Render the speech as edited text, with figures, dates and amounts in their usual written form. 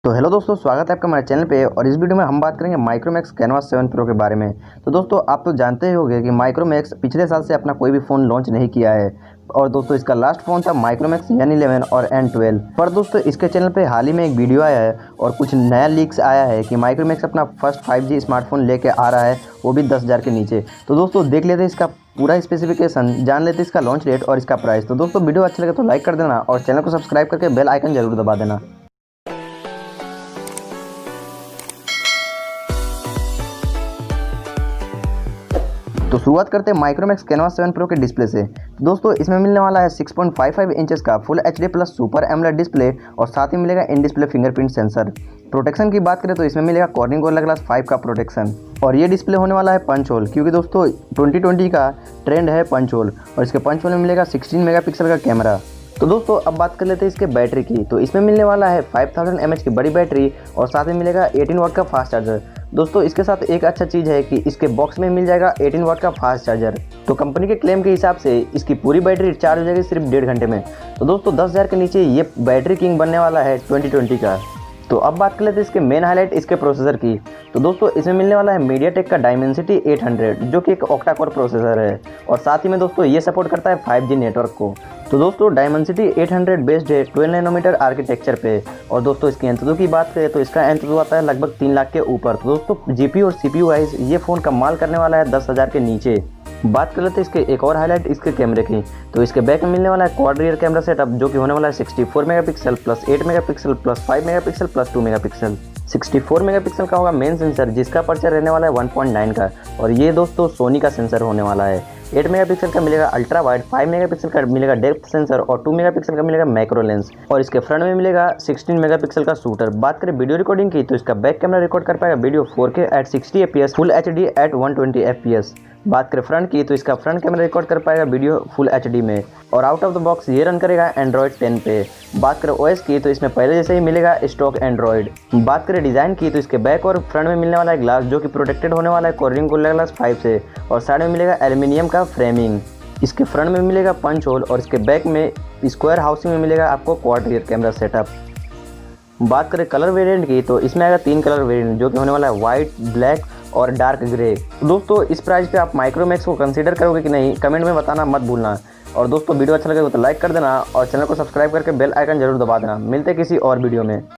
तो हेलो दोस्तों, स्वागत है आपका हमारे चैनल पे। और इस वीडियो में हम बात करेंगे माइक्रोमैक्स कैनवास 7 प्रो के बारे में। तो दोस्तों, आप तो जानते ही होंगे कि माइक्रोमैक्स पिछले साल से अपना कोई भी फ़ोन लॉन्च नहीं किया है। और दोस्तों, इसका लास्ट फ़ोन था माइक्रोमैक्स N11 और N12। पर दोस्तों, इसके चैनल पे हाल ही में एक वीडियो आया है और कुछ नया लीक्स आया है कि माइक्रोमैक्स अपना फर्स्ट 5G स्मार्टफोन लेके आ रहा है, वो भी 10,000 के नीचे। तो दोस्तों, देख लेते हैं इसका पूरा स्पेसिफिकेशन, जान लेते हैं इसका लॉन्च रेट और इसका प्राइस। तो दोस्तों, वीडियो अच्छा लगे तो लाइक कर देना और चैनल को सब्सक्राइब करके बेल आइकन जरूर दबा देना। तो शुरुआत करते हैं माइक्रोमैक्स कैनवास 7 प्रो के डिस्प्ले से। तो दोस्तों, इसमें मिलने वाला है 6.55 इंचेस का full HD plus super AMOLED display और साथ ही मिलेगा in display fingerprint sensor. Protection की बात करें तो इसमें मिलेगा कॉर्निंग गोरिल्ला ग्लास 5 का प्रोटेक्शन। और ये डिस्प्ले होने वाला है पंच होल, क्योंकि दोस्तों 2020 का ट्रेंड है पंच होल। और इसके पंच होल में मिलेगा 16 मेगापिक्सल का कैमरा। तो दोस्तों, अब बात कर लेते हैं इसके बैटरी की। तो इसमें मिलने वाला है 5000 mAh की बड़ी बैटरी और साथ में मिलेगा 18 वाट का फास्ट चार्जर। दोस्तों, इसके साथ एक अच्छा चीज़ है कि इसके बॉक्स में मिल जाएगा 18 वाट का फास्ट चार्जर। तो कंपनी के क्लेम के हिसाब से इसकी पूरी बैटरी चार्ज हो जाएगी सिर्फ 1.5 घंटे में। तो दोस्तों, 10,000 के नीचे ये बैटरी किंग बनने वाला है 2020 का। तो अब बात कर लेते हैं इसके मेन हाईलाइट इसके प्रोसेसर की। तो दोस्तों, इसमें मिलने वाला है मीडियाटेक का डायमेंसिटी 800, जो कि एक ऑक्टा कोर प्रोसेसर है। और साथ ही में दोस्तों, ये सपोर्ट करता है 5G नेटवर्क को। तो दोस्तों, डायमेंसिटी 800 बेस्ड है 12 नैनोमीटर आर्किटेक्चर पे। और दोस्तों, इसकी एंतुदू की बात करें तो इसका एंतुदू आता है लगभग 3 लाख के ऊपर। तो दोस्तों, GPU और CPU वाइज ये फ़ोन कमाल करने वाला है 10,000 के नीचे। बात कर लेते हैं इसके एक और हाईलाइट इसके कैमरे की। तो इसके बैक में मिलने वाला है क्वाड रियर कैमरा सेटअप, जो कि होने वाला है 64 megapixel plus 8 megapixel plus 5 megapixel plus 2 megapixel. 64 megapixel का होगा मेन सेंसर, जिसका पर्चा रहने वाला है 1.9 का। और ये दोस्तों सोनी का सेंसर होने वाला है। 8 मेगापिक्सल का मिलेगा अल्ट्रा वाइड, 5 मेगापिक्सल का मिलेगा डेप्थ सेंसर और 2 मेगापिक्सल का मिलेगा मैक्रो लेंस। और इसके फ्रंट में मिलेगा 16 मेगापिक्सल का शूटर। बात करें वीडियो रिकॉर्डिंग की, तो इसका बैक कैमरा रिकॉर्ड कर पाएगा video 4K at 60 fps, full HD at 120 fps। बात करें फ्रंट की, तो इसका फ्रंट कैमरा रिकॉर्ड कर पाएगा वीडियो फुल HD में। और आउट ऑफ द बॉक्स ये रन करेगा एंड्रॉयड 10 पे। बात करें OS की, तो इसमें पहले जैसे ही मिलेगा स्टॉक एंड्रॉयड। बात करें डिज़ाइन की, तो इसके बैक और फ्रंट में मिलने वाला है ग्लास, जो कि प्रोटेक्टेड होने वाला है कॉर्निंग गोरिल्ला ग्लास 5 से। और साइड में मिलेगा एल्यूमिनियम का फ्रेमिंग। इसके फ्रंट में मिलेगा पंच होल और इसके बैक में स्क्वायर हाउसिंग में मिलेगा आपको क्वाड रियर कैमरा सेटअप। बात करें कलर वेरिएंट की, तो इसमें आएगा 3 कलर वेरिएंट, जो कि होने वाला है वाइट, ब्लैक और डार्क ग्रे। दोस्तों, इस प्राइस पे आप माइक्रोमैक्स को कंसीडर करोगे कि नहीं, कमेंट में बताना मत भूलना। और दोस्तों, वीडियो अच्छा लगे तो लाइक कर देना और चैनल को सब्सक्राइब करके बेल आइकन जरूर दबा देना। मिलते हैं किसी और वीडियो में।